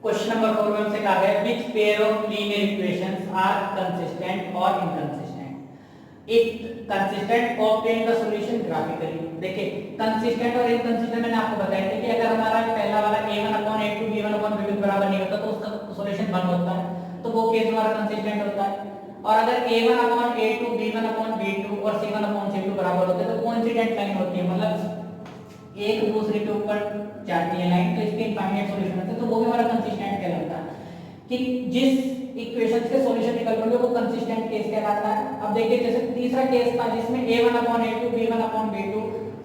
Question number 4 में हमसे कहा गया which pair of linear equations are consistent or inconsistent if consistent obtain the solution graphically। देखिए consistent और inconsistent मैंने आपको बताया था कि अगर हमारा पहला वाला a1/a2 b1/b2 बराबर नहीं होता तो उसका सॉल्यूशन 1 होता है, तो वो केस हमारा कंसिस्टेंट होता है। और अगर a1/a2 b1/b2 और c1/c2 बराबर होते हैं तो कोइंसिडेंट लाइन होती है, मतलब एक दूसरे के ऊपर जाती है लाइन, तो इसके इनफाइनाइट सॉल्यूशन होते हैं, तो वो भी हमारा कंसिस्टेंट कहलाता है कि जिस इक्वेशंस के सॉल्यूशन निकल पड़े वो कंसिस्टेंट केस कहलाता है। अब देखिए जैसे तीसरा केस था जिसमें a1/a2 b1/b2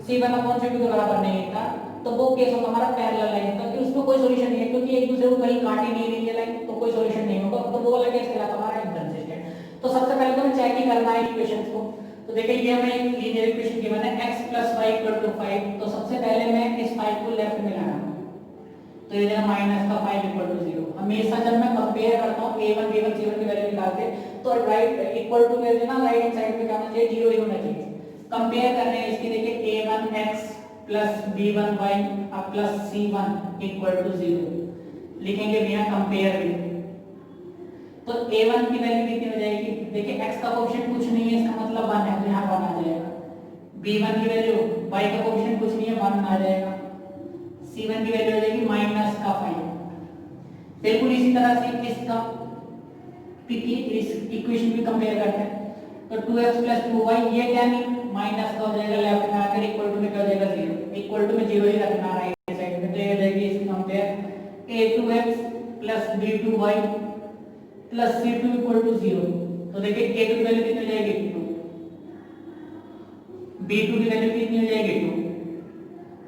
c1/c2 के बराबर नहीं था, तो वो केस होगा हमारा पैरेलल लाइन का, कि उसमें कोई सॉल्यूशन नहीं है क्योंकि एक दूसरे को कहीं काट ही नहीं रही है लाइन, तो कोई सॉल्यूशन नहीं होगा, तो वो वाला केस कहलाता है हमारा इनकंसिस्टेंट। तो सबसे पहले तो हमें चेक ही करना है इक्वेशंस को। तो देखिए ये हमें एक लीनियर इक्वेशन गिवन है x + y = 5, तो सबसे पहले मैं इस 5 को लेफ्ट में लाना, तो ये देगा -5 = 0। हमेशा जब मैं कंपेयर करता हूं a1 b1 c1 की वैल्यू निकालते तो राइट इक्वल टू में देना, राइट हैंड साइड में क्या होना चाहिए, 0 ही होना चाहिए। कंपेयर करने इसकी देखिए a1x + b1y + c1 = 0 लिखेंगे भैया कंपेयर भी। तो a1 की वैल्यू कितनी हो जाएगी, देखिए x का कोएफिशिएंट कुछ नहीं है, इसका मतलब 1 है, तो यहाँ 1 आ जाएगा। b1 की वैल्यू, y का कोएफिशिएंट कुछ नहीं है, 1 आ जाएगा। c1 की वैल्यू हो जाएगी -5। बिल्कुल इसी तरह से इसका इस इक्वेशन भी कंपेयर करते हैं, तो 2x + 2y ये क्या नहीं माइनस का हो जाएगा, लेफ्ट में आकर इक्वल टू में क्या हो जाएगा 0, इक्वल टू में 0 ही रखना राइट साइड में, तो ये हो जाएगी इसकी कंपेयर a2x + b2y + c2 = 0। तो देखिए a2 की वैल्यू कितनी हो जाएगी 2, b2 की वैल्यू कितनी हो जाएगी 2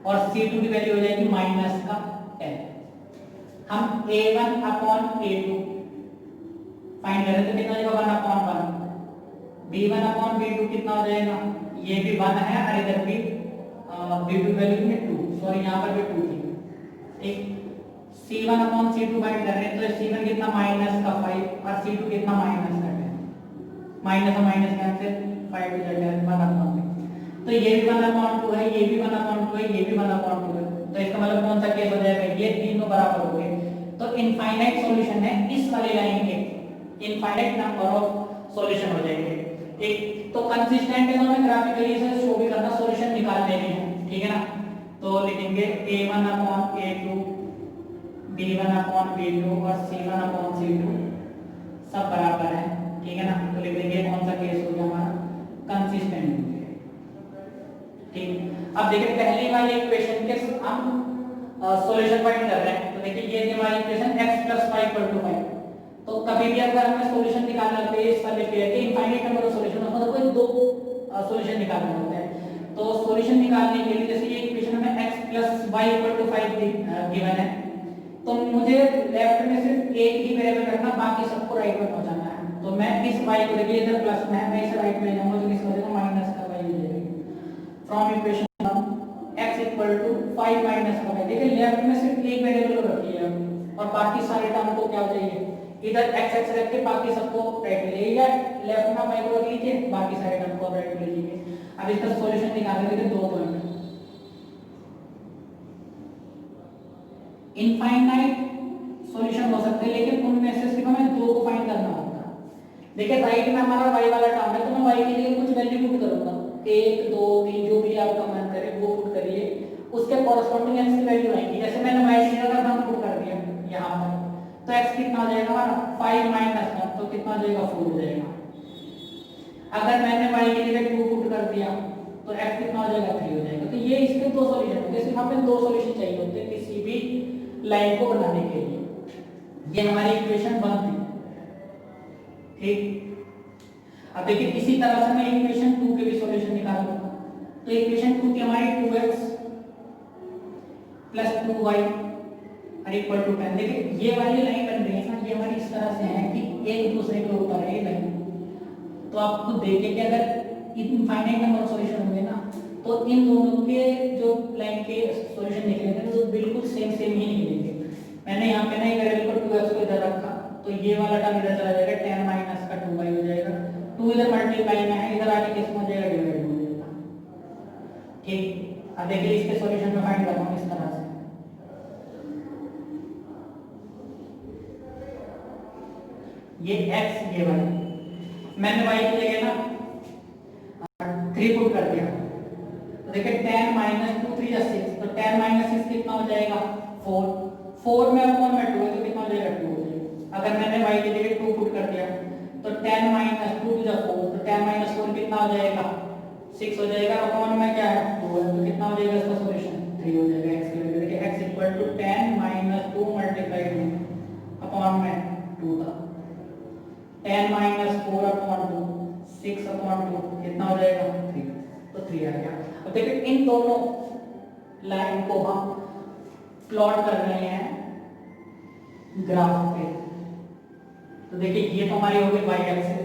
और c2 की वैल्यू हो जाएगी -10। हम a1/a2 फाइंड करें तो कितना हो जाएगा 1/1, b1/b2 कितना हो जाएगा, ये भी 1 है और इधर भी b2 वैल्यू में 2, सॉरी यहां पर भी 2 थी, ठीक। c1/c2 फाइंड कर रहे हैं, तो c1 कितना -5 और c2 कितना -10, माइनस और माइनस कैंसिल, 5 हो जाएगा 1/2, तो ये भी 1/2 है, ये भी 1/2 है, ये भी 1/2 है, तो इसका मतलब कौन सा केस हो जाएगा, ये तीनों बराबर हो गए, तो इनफाइनाइट सॉल्यूशन है इस वाली लाइन के, इनफाइनाइट नंबर ऑफ सॉल्यूशन हो जाएंगे, ठीक। तो कंसिस्टेंट है तो हमें ग्राफिकली इसे शो भी करना, सॉल्यूशन निकाल लेने हैं, ठीक है ना। तो लिखेंगे a1/a2 b1/b2 और c1/c2 सब बराबर है, ठीक है ना। तो लिख देंगे कौन सा केस हो गया हमारा कंसिस्टेंट, ठीक। अब देखिए पहली वाली इक्वेशन के हम सॉल्यूशन फाइंड कर रहे हैं, तो देखिए ये हमारी इक्वेशन x + y = 5, तो कभी भी अगर हमें सॉल्यूशन निकालना होता है इस वाले पेयर के इनफाइनाइट नंबर ऑफ सॉल्यूशन होता है, कोई दो सॉल्यूशन निकालना होता है, तो सॉल्यूशन निकालने के लिए जैसे ये इक्वेशन में x + y = 5 गिवन है, तो मुझे लेफ्ट में सिर्फ एक ही वेरिएबल रखना, बाकी सबको राइट में पहुंचाना है, तो मैं इस y को देखिए इधर प्लस में है, मैं इसे राइट में जाऊंगा तो किस हो जाएगा -y हो जाएगा। फ्रॉम इक्वेशन x = 5 - y, देखिए लेफ्ट में सिर्फ एक वेरिएबल को रखिए और बाकी सारे टर्म को क्या हो जाएंगे, इधर x x रख के बाकी सबको राइट में लीजिए, लेफ्ट में y को रख लीजिए, बाकी सारे टर्म को राइट में लीजिए। अब इसका सॉल्यूशन निकालने के लिए दो पॉइंट, इनफाइनाइट सॉल्यूशन हो सकते हैं लेकिन उनमें से सिर्फ हमें दो को फाइंड करना होगा। देखिए राइट में हमारा y वाला टर्म है, तो मैं y के लिए कुछ वैल्यू पुट करूंगा, 1 2 3 जो भी आपका मन करे वो पुट करिए, उसके कॉरेस्पॉन्डिंग x की वैल्यू आएगी। जैसे मैंने y के लिए अगर पुट कर दिया यहां पर, तो x कितना हो जाएगा हमारा 5 - 1, तो कितना हो जाएगा 4 हो जाएगा। अगर मैंने y के लिए 2 पुट कर दिया तो x कितना हो जाएगा 3 हो जाएगा। तो ये इसके दो सॉल्यूशन होंगे, सिर्फ हमें दो सॉल्यूशन चाहिए होते हैं किसी भी लाइन को बनाने के लिए। ये हमारी इक्वेशन 1 थी, ठीक। अब देखिए इसी तरह से मैं इक्वेशन 2 के भी सॉल्यूशन निकालूंगा, तो इक्वेशन 2 की हमारी 2x + 2y = 10। देखिए ये वाली लाइन बन रही है ना, ये हमारी इस तरह से है कि एक दूसरे के ऊपर है लाइन, तो आप खुद देखिए कि अगर इनफाइनाइट नंबर ऑफ सॉल्यूशन होंगे ना, तो इन दोनों के जो लाइन के सॉल्यूशन निकलेंगे तो बिल्कुल सेम ही निकलेंगे। मैंने यहाँ पे ना एक वेरिएबल को 2x को इधर रखा, तो ये वाला टर्म इधर चला जाएगा, 10 - 2y हो जाएगा, 2 इधर मल्टीप्लाई में है, इधर आके किस में हो जाएगा डिवाइड हो जाएगा, ठीक। अब देखिए इसके सॉल्यूशन में फाइंड करना इस तरह से, ये x ये वाला, मैंने y की जगह ना 3 पुट कर दिया, तो देखिए 10 माइनस 2 3 6, तो 10 माइनस 6 कितना हो जाएगा 4, 4 में अपॉन में 2 है तो कितना हो जाएगा 2 हो जाएगा। अगर मैंने y की जगह 2 पुट कर दिया तो 10 माइनस 2 टू द 4, तो 10 माइनस 4 कितना हो जाएगा 6 हो जाएगा, अपॉन में क्या है 2 है, तो कितना हो जाएगा इसका सॉल्यूशन 3 हो जाएगा। x की वैल्यू देखिए x equal to 10 minus 2 multiplied में अपॉन में 2 था, 10 माइनस 4 अपॉन 2 6 अपॉन 2 कितना हो जाएगा 3, तो 3 आ गया। अब देखिए इन दोनों लाइन को हम प्लॉट कर रहे हैं ग्राफ पे, तो देखिए ये तो हमारी हो गई y एक्सिस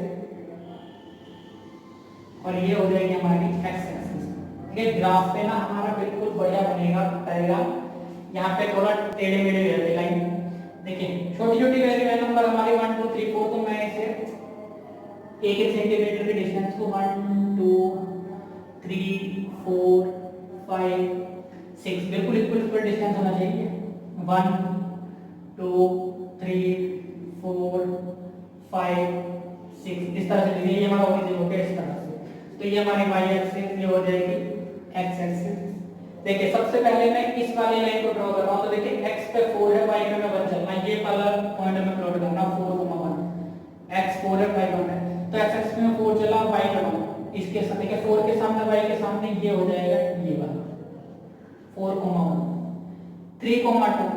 और ये हो जाएगी हमारी x एक्सिस। देखिए ग्राफ पे ना हमारा बिल्कुल बढ़िया बनेगा डायग्राम, यहाँ पे थोड़ा टेढ़े मेढ़े रहते लाइन, देखिए छोटी छोटी वैल्यू है नंबर हमारी 1 2 3 4, तो मैं इसे एक एक सेंटीमीटर के डिस्टेंस को 1 2 3 4 5 6 बिल्कुल इक्वल डिस्टेंस होना चाहिए, 1 2 3 4 5 6 इस तरह से लीजिए, ये हमारा ओरिजिन हो गया इस तरह से, तो ये हमारी y एक्सिस ये हो जाएगी x एक्सिस। देखिए सबसे पहले मैं इस वाली लाइन को ड्रॉ कर रहा हूं, तो देखिए x पे 4 है y पे 1 चलना है, ये वाला पॉइंट में प्लॉट करना 4 1 x 4 है y 1 है, तो x एक्सिस में 4 चला y पे 1, इसके साथ देखिए 4 के सामने y के सामने ये हो जाएगा ये वाला 4 1 3 2,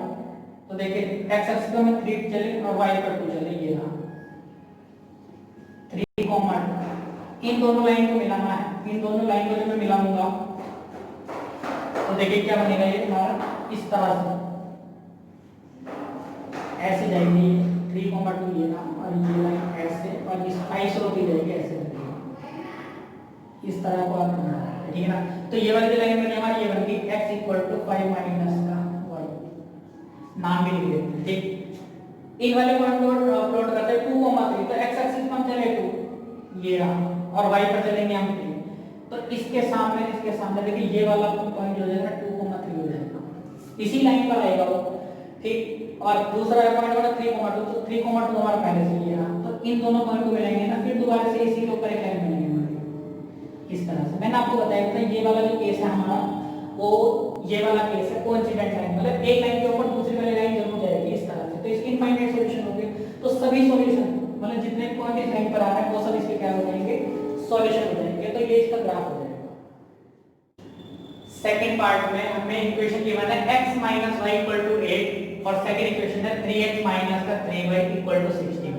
तो देखिए x एक्सिस पे 3 चले और y पर 2 चले, ये रहा 3 2, इन दोनों लाइन को मिलाना है, इन दोनों लाइन को जब मैं मिलाऊंगा तो देखिए क्या बनेगा, ये हमारा इस तरह से ऐसे जाएगी 3 2 ये ना, और ये लाइन ऐसे और इस आइसो की जाएगी ऐसे, इस तरह को आप करना है, ठीक है ना। तो ये वाली लाइन बनी हमारी, ये बन गई x इक्वल टू 5 माइनस का y, नाम भी लिख देते हैं, ठीक। इन वाले को हम प्लॉट करते हैं 2 3, तो x एक्सिस पर चले 2 ये रहा और y पर चलेंगे हम 3, तो इसके सामने देखिए ये वाला पॉइंट हो जाएगा 2 3 हो जाएगा, इसी लाइन पर आएगा वो, ठीक। और दूसरा पॉइंट होगा 3 2, तो 3 2 हमारा पहले से ही है, तो इन दोनों पॉइंट को मिलाएंगे ना, फिर दोबारा से इसी के ऊपर एक लाइन बनाएंगे इस तरह से। मैंने आपको बताया था ये वाला जो केस है हमारा, वो ये वाला केस है कोइंसिडेंट लाइन, मतलब एक लाइन के ऊपर दूसरी वाली लाइन जरूर जाएगी इस तरह से, तो इसके इनफाइनाइट सॉल्यूशन हो गए, तो सभी सॉल्यूशन मतलब जितने पॉइंट इस लाइन पर आ रहे हैं वो सब इसके क्या हो जाएंगे सॉल्यूशन हो जाएंगे, तो ये इसका ग्राफ हो जाएगा। सेकंड पार्ट में हमें इक्वेशन गिवन है x - y = 8 और सेकंड इक्वेशन है 3x - 3y = 16।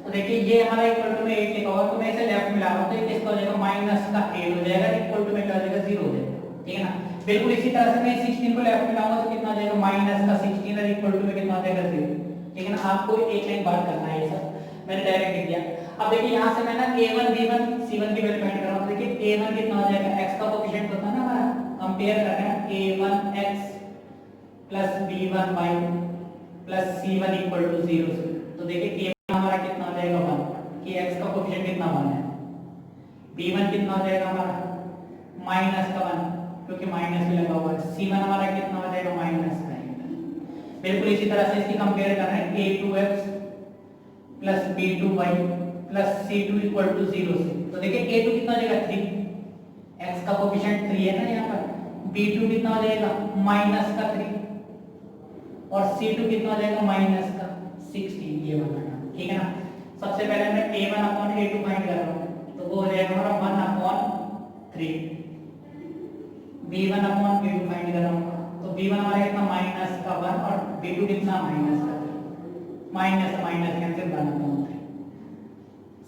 तो देखिए ये हमारा इक्वल टू में 8 लिखा हुआ है, तो मैं इसे लेफ्ट में ला रहा हूं, तो किसका हो जाएगा माइनस का 8 हो जाएगा, इक्वल टू में क्या हो जाएगा 0 हो जाएगा, ठीक है ना। बिल्कुल इसी तरह से मैं 16 को लेफ्ट में लाऊंगा तो कितना आ जाएगा माइनस का 16 और इक्वल टू में कितना आ जाएगा 0, ठीक है ना। आपको एक लाइन बात करना है, ये सब मैंने डायरेक्ट लिख दिया। अब देखिए यहां से मैं ना a1 b1 c1 की वैल्यू फाइंड कर रहा हूं, तो देखिए a1 कितना हो जाएगा, x का कोएफिशिएंट होता है ना हमारा, कंपेयर कर रहे हैं a1x + b1y + c1 = 0 से, तो देखिए a1 हमारा कितना हो जाएगा 1, कि x का कोएफिशिएंट कितना 1 है, b1 कितना हो जाएगा हमारा माइनस का 1 क्योंकि माइनस भी लगा हुआ है, c1 हमारा कितना हो जाएगा माइनस का 1। बिल्कुल इसी तरह से इसकी कंपेयर कर रहे हैं a2x + b2y + c2 = 0 से, तो देखिए a2 कितना हो जाएगा 3, x का कोएफिशिएंट 3 है ना यहाँ पर, b2 कितना हो जाएगा माइनस का 3 और c2 कितना हो जाएगा माइनस का 16, ये वाला, ठीक है ना। सबसे पहले मैं a1/a2 फाइंड कर रहा हूं, तो वो हो जाएगा हमारा 1/3, b1/b2 फाइंड कर रहा हूं, तो b1 हमारा कितना माइनस का 1 और b2 कितना माइनस का 3, माइनस माइनस कैंसिल 1/3,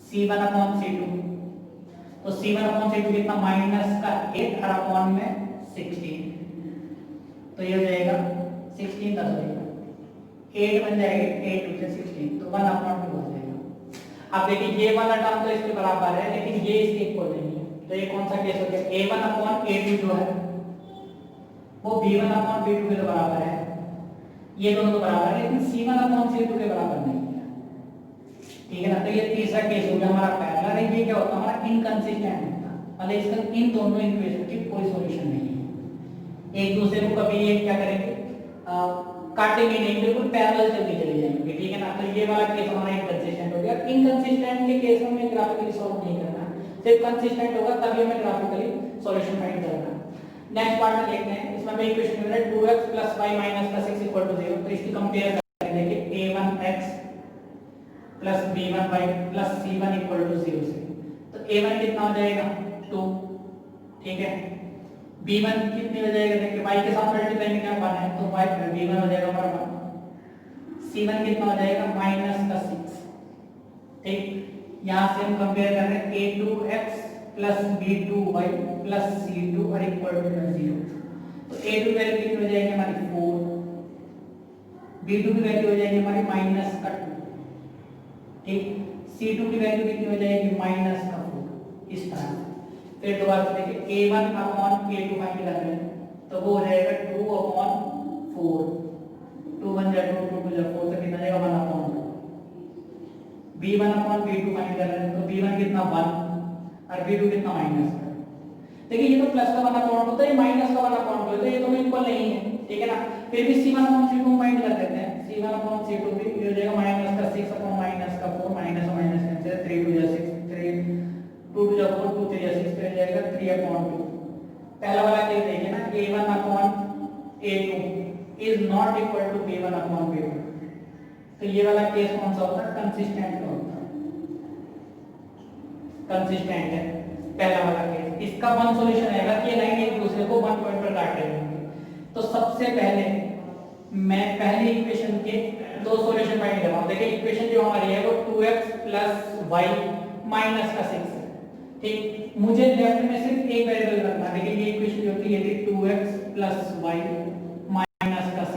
c1/c2, तो c1/c2 कितना माइनस का 8 और अपॉन में 16, तो ये हो जाएगा 16 का सॉरी 8 बन जाएगी, 8 × 16 तो 1/2 हो जाएगा। अब देखिए ये वाला टर्म तो इसके बराबर है लेकिन ये इसके इक्वल नहीं है, तो ये कौन सा केस हो गया, a1/a2 जो है वो b1/b2 के तो बराबर है, ये दोनों तो बराबर है, लेकिन c1/c2 के बराबर नहीं है, ठीक है ना। तो ये तीसरा केस हो गया हमारा पैरेलल है, ये क्या होता है हमारा इनकंसिस्टेंट होता है, मतलब इसका इन दोनों इक्वेशन की कोई सॉल्यूशन नहीं है, एक दूसरे को कभी ये क्या करेंगे काटेंगे नहीं, बिल्कुल पैरेलल चलती चली जाएंगे, ठीक है ना। तो ये वाला केस हमारा इनकंसिस्टेंट हो गया। इनकंसिस्टेंट के केस में हमें ग्राफिकली सॉल्व नहीं करना, सिर्फ कंसिस्टेंट होगा तभी हमें ग्राफिकली सॉल्यूशन फाइंड करना। नेक्स्ट पार्ट में देखते हैं, इसमें हमें इक्वेशन मिल रहा है 2x + y - 6 = 0। तो इसकी कंपेयर करें, देखिए a1x + b1y + c1 = 0 से। तो a1 कितना हो जाएगा 2, ठीक है। b1 कितनी हो जाएगा, देखिए y के साथ मल्टीप्लाई में क्या 1 है तो y b1 हो जाएगा हमारा 1। c1 कितना हो जाएगा -6, ठीक। यहां से हम कंपेयर कर रहे हैं a2x + b2y + c2 = 0। तो a2 की वैल्यू कितनी हो जाएगी हमारी 4, b2 की वैल्यू हो जाएगी हमारी -2, ठीक। c2 की वैल्यू कितनी हो जाएगी -4, इस तरह। फिर दोबारा से देखिए a1 अपॉन a2 फाइंड कर रहे हैं, तो वो हो जाएगा 2/4, 2 1 जा 2, 2 2 जा 4, तो कितना जाएगा 1/2। b1 अपॉन b2 फाइंड कर रहे हैं, तो b1 कितना 1 और b2 कितना -1। देखिए ये तो प्लस का 1/2 होता है, ये माइनस का 1/2 होता है, ये दोनों इक्वल नहीं है, ठीक है ना। फिर भी c1 अपॉन c2 फाइंड कर देते हैं, c1 अपॉन c2 भी हो जाएगा -6 अपॉन -4, माइनस और माइनस कैंसिल, 3 2 जा 6, 3 2 2 जा 4, 2 3 जा 6, तो हो जाएगा 3/2। पहला वाला केस देखिए ना, a1 upon a2 is not equal to b1 upon b2। तो ये वाला केस कौन सा होता है, कंसिस्टेंट का होता है, कंसिस्टेंट है पहला वाला केस। इसका वन सॉल्यूशन रहेगा कि ये लाइन एक दूसरे को 1 पॉइंट पर काट रहे होंगे। तो सबसे पहले मैं पहली इक्वेशन के दो सॉल्यूशन फाइंड कर रहा हूं। देखिए इक्वेशन जो हमारी है वो 2x + y - 6 है, ठीक। मुझे लेफ्ट में सिर्फ एक वेरिएबल रखना है। देखिए ये इक्वेशन जो होती है ये 2x + y - 6 =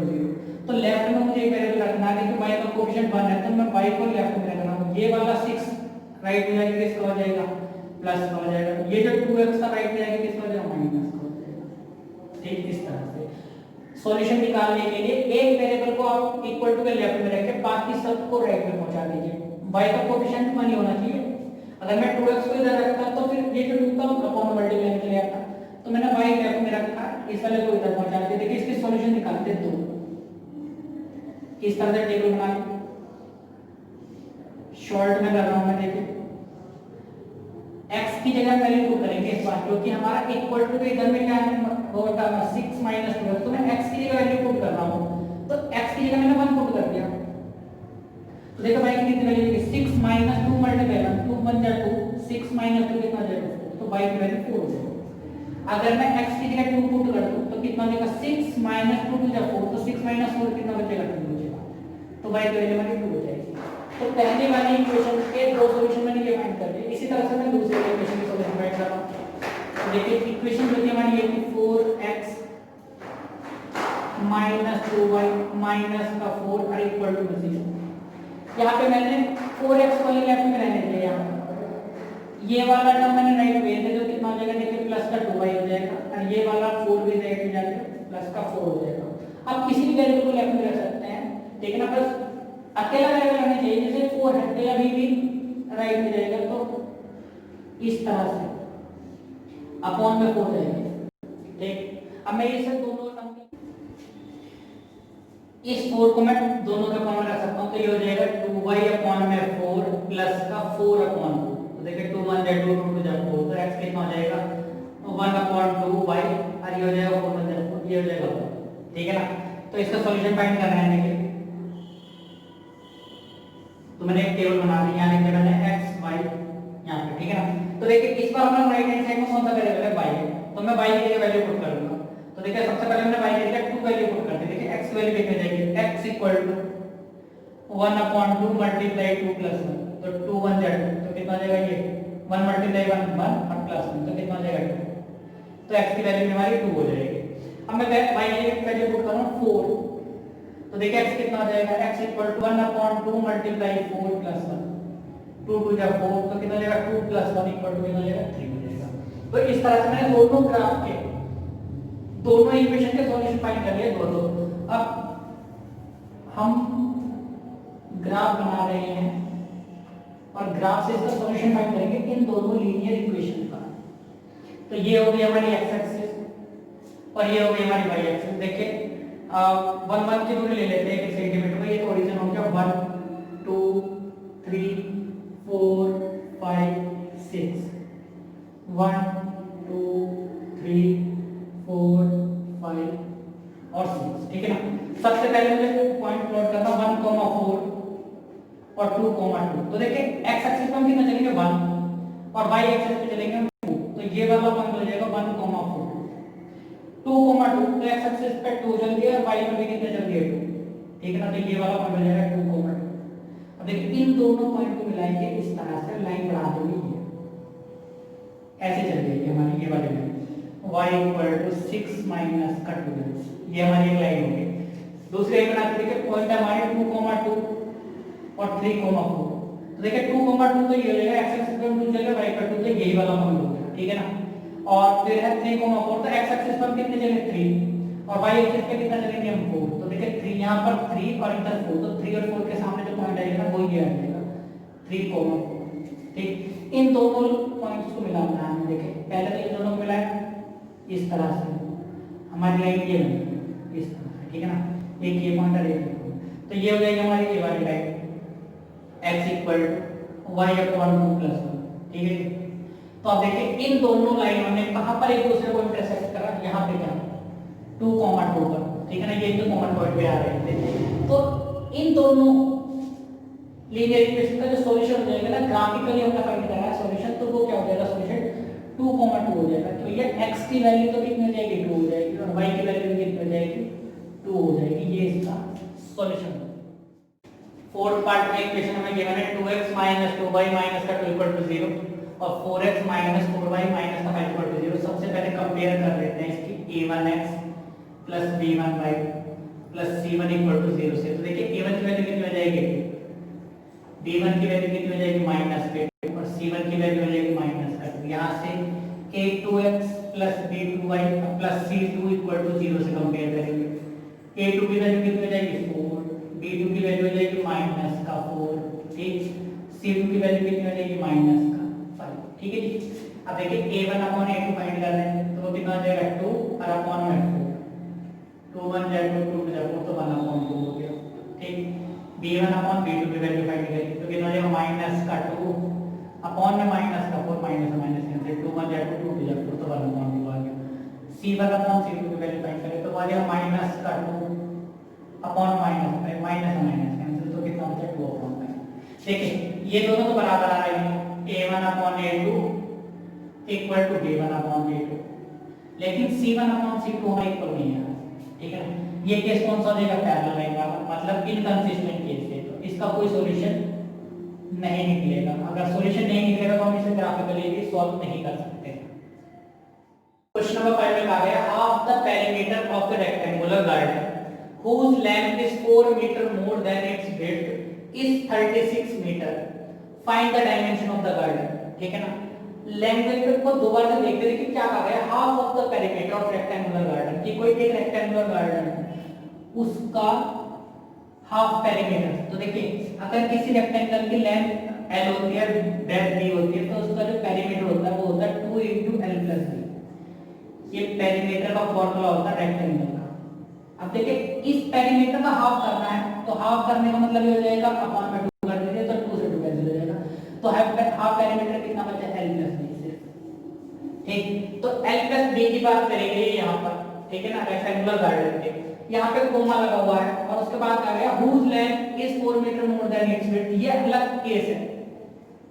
0। तो लेफ्ट में मुझे एक वेरिएबल रखना है कि y का कोएफिशिएंट 1 है, तो मैं y को लेफ्ट में रख रहा हूं। ये वाला 6 राइट में जाके किसका हो जाएगा, प्लस का हो जाएगा। ये जो 2x का राइट में जाके किसका हो जाएगा, माइनस का हो जाएगा, ठीक। इस तरह से सॉल्यूशन निकालने के लिए एक वेरिएबल को आप इक्वल टू के लेफ्ट में रख के बाकी सब को राइट में पहुंचा दीजिए। y का कोएफिशिएंट 1 ही होना चाहिए। अगर मैं 2x को इधर रखता तो फिर ये जो टर्म अपॉन मल्टीप्लाई में चले जाता, तो मैंने y लेफ्ट में रखा, इस वाले को इधर पहुंचा दिया। देखिए इसके सॉल्यूशन निकालते हैं, दो इस तरह से टेबल बना के शॉर्ट में कर रहा हूं मैं। देखिए x की जगह वैल्यू पुट करेंगे इस बार, क्योंकि हमारा इक्वल टू के इधर में क्या होगा 6 - 12, तो मैं x की जगह वैल्यू पुट कर रहा हूं। तो x की जगह मैंने 1 पुट कर दिया, तो देखो y की कितनी वैल्यू है, 6 - 2 मल्टीप्लाई 1, 2 1 जा 2, 6 - 2 कितना आ जाएगा 4, तो y की वैल्यू 4 हो जाएगी। अगर मैं x की जगह 2 पुट कर दूं तो कितना हो जाएगा, 6 - 2 जा 4, तो 6 - 4 कितना बचेगा, 2 बचेगा, तो y की वैल्यू हमारी 2 हो जाएगी। तो पहले वाली इक्वेशन के दो सॉल्यूशन मैंने ये फाइंड कर लिए। इसी तरह से मैं दूसरे इक्वेशन के सॉल्यूशन फाइंड कर रहा हूं। तो देखिए इक्वेशन जो थी हमारी ये थी 4x - 2y - 4 = 0। यहाँ पे मैंने 4x वाले लेफ्ट में रहने दिया, ये वाला टर्म मैंने राइट में भेज दिया, तो कितना हो जाएगा, देखिए प्लस का 2y हो जाएगा, और ये वाला 4 भी राइट में जाएगा, प्लस का 4 हो जाएगा। अब किसी भी वैल्यू को लेफ्ट में रख सकते हैं, ठीक है ना। बस अकेला वेरिएबल होना चाहिए, जैसे 4 है तो अभी भी राइट में जाएगा, तो इस तरह से अपॉन में 4 जाएगा, ठीक। अब मैं इसे दोनों टर्म इस 4 को मैं दोनों के फॉर्म में रख सकता हूं, तो ये हो जाएगा 2y/4 प्लस का 4/2। तो देखिए 2 1 जा 2, 2 2 जा 4, तो x कितना हो जाएगा 1/2y, और ये हो जाएगा 4 1 जा 4, ये हो जाएगा 4, ठीक है ना। तो इसका सॉल्यूशन फाइंड करना है। देखिए तो मैंने एक टेबल बना दी, यहाँ लिख दिया मैंने x y यहाँ पे, ठीक है ना। तो देखिए इस बार हमारा राइट हैंड साइड में कौन सा वेरिएबल है, y है, तो मैं y की जगह वैल्यू पुट कर दूंगा। तो देखिए सबसे पहले मैंने y की जगह 2 वैल्यू पुट कर दी। देखिए x की वैल्यू कितनी जाएगी, x = 1/2 मल्टीप्लाई 2 प्लस 1, तो 2 1 जा 2, तो कितना आ जाएगा, ये 1 मल्टीप्लाई 1 1 और प्लस 1, तो कितना आ जाएगा 2, तो x की वैल्यू हमारी 2 हो जाएगी। अब मैं y की जगह वैल्यू पुट कर रहा हूं 4, तो देखिए x कितना आ जाएगा, x = 1/2 मल्टीप्लाई 4 प्लस 1, 2 2 जा 4, तो कितना आ जाएगा 2 + 1 = कितना आ जाएगा 3 हो जाएगा। तो इस तरह से मैंने दोनों ग्राफ के दोनों इक्वेशन के सॉल्यूशन फाइंड कर लिए दोनों। अब हम ग्राफ बना रहे हैं और ग्राफ से इसका सॉल्यूशन फाइंड करेंगे इन दोनों लीनियर इक्वेशन का। तो ये हो गई हमारी x एक्सिस और ये हो गई हमारी y एक्सिस। देखिए 1 1 की दूरी ले लेते हैं 1 सेंटीमीटर में, ये तो ओरिजिन हो गया 1 2 3 और 2,2। तो देखिए x एक्सिस पे हम कितना चलेंगे 1 और y एक्सिस पे चलेंगे हम 2, तो ये वाला पॉइंट हो जाएगा 1,4। 2,2 तो x एक्सिस पे 2 चल दिया और y पे भी कितना चल दिया 2, ठीक है ना। तो ये वाला पॉइंट हो जाएगा 2,2। अब देखिए इन दोनों पॉइंट को मिलाएंगे, इस तरह से लाइन बढ़ा देंगे, ऐसे चल जाएगी हमारी ये वाली लाइन y = 6 माइनस का 2x, ये हमारी एक लाइन होगी। दूसरी एक बनाते देखिए पॉइंट है हमारे 2,2 और 3,4। तो देखिए 2,2 तो ये हो जाएगा x एक्सिस पर 2 चलेगा, y पर 2, तो यही वाला पॉइंट हो गया, ठीक है ना। और फिर है 3,4, तो x एक्सिस पर कितने चले 3 और y एक्सिस पे कितना चलेंगे हम 4। तो देखिए 3 यहां पर 3 और इधर 4, तो 3 और 4 के सामने जो पॉइंट आएगा वो ये आ जाएगा 3,4, ठीक। इन दोनों पॉइंट्स को मिलाना है हमें। देखिए पहले तो ये दोनों मिलाए इस तरह से, हमारी लाइन ये बनी इस तरह से, ठीक है ना। एक ये पॉइंट और एक, तो ये हो जाएगी हमारी ये वाली लाइन x = y/2 + 1, ठीक है। तो अब देखिए इन दोनों लाइनों ने कहां पर एक दूसरे को इंटरसेक्ट करा, यहां पे क्या 2,2 पर, ठीक है ना। ये तो कॉमन पॉइंट पे आ रहे थे। तो इन दोनों लीनियर इक्वेशन का जो सॉल्यूशन हो जाएगा ना, ग्राफिकली हमने फाइंड करा है सॉल्यूशन, तो वो क्या हो जाएगा सॉल्यूशन 2,2 हो जाएगा। तो ये x की वैल्यू तो कितनी हो जाएगी 2 हो जाएगी और y की वैल्यू कितनी हो जाएगी 2 हो जाएगी। ये इसका सॉल्यूशन। फोर्थ पार्ट में इक्वेशन हमें गिवन है 2x - 2y - का 2 = 0 और 4x - 4y - का 5 = 0। सबसे पहले कंपेयर कर लेते हैं इसकी a1x + b1y + c1 = 0 से। तो देखिए a1 की वैल्यू कितनी हो जाएगी, b1 की वैल्यू कितनी हो जाएगी -2 और c1 की वैल्यू हो जाएगी -2। यहां से a2x + b2y + c2 = 0 से कंपेयर करेंगे। a2 की वैल्यू कितनी हो जाएगी 4, b2 की वैल्यू हो जाएगी -4, ठीक। c2 की वैल्यू कितनी हो जाएगी -5, ठीक है जी। अब देखिए a1/a2 फाइंड कर रहे हैं, तो वो कितना हो जाएगा 2 और अपॉन में 4, 2 1 जा 2 2 जा 4, तो 1/2 हो गया, ठीक। b1/b2 की वैल्यू फाइंड करेंगे तो कितना हो जाएगा -2 अपॉन में -4, माइनस कैंसिल, 2 1 जा 2 2 जा 4, तो 1/2 आ गया। c1/c2 की वैल्यू फाइंड करें तो आ जाएगा -2 अपॉन माइनस कैंसिल, तो कितना बचा 2/5। देखिए ये दोनों तो बराबर आ रहे हैं, a1/a2 = b1/b2, लेकिन c1/c2 हमारे इक्वल नहीं है, ठीक है ना। ये केस कौन सा हो जाएगा पैरेलल लाइन वाला, मतलब इनकंसिस्टेंट केस है, तो इसका कोई सॉल्यूशन नहीं निकलेगा। अगर सॉल्यूशन नहीं निकलेगा तो हम इसे ग्राफिकली भी सॉल्व नहीं कर सकते। क्वेश्चन नंबर 5 में कहा गया half the perimeter of the rectangular garden whose length is 4 meter more than its width is 36 meter. Find the dimension of the garden. ठीक है ना। लेंथ को दो बार से देखते देखिए क्या कहा गया, half of the perimeter of rectangular garden, कि कोई एक रेक्टेंगुलर गार्डन उसका हाफ पेरीमीटर। तो देखिए अगर किसी रेक्टेंगल की लेंथ l होती है, ब्रेड्थ b होती है, तो उसका जो पेरीमीटर होता है वो होता है 2 * l + b। ये पेरीमीटर का फॉर्मूला होता है रेक्टेंगल का। अब देखिए इस पेरीमीटर का हाफ करना है, तो हाफ करने का मतलब ये हो जाएगा अपॉन में 2 कर दीजिए, तो 2 से 2 कैंसिल हो जाएगा, तो हाफ पेरीमीटर कितना बचा l + b से, ठीक। तो l + b की बात करेंगे यहाँ पर, ठीक है ना, रेक्टेंगुलर गार्डन के। यहाँ पे कोमा लगा हुआ है और उसके बाद आ गया whose length is 4 meter more than its width, ये अलग केस है।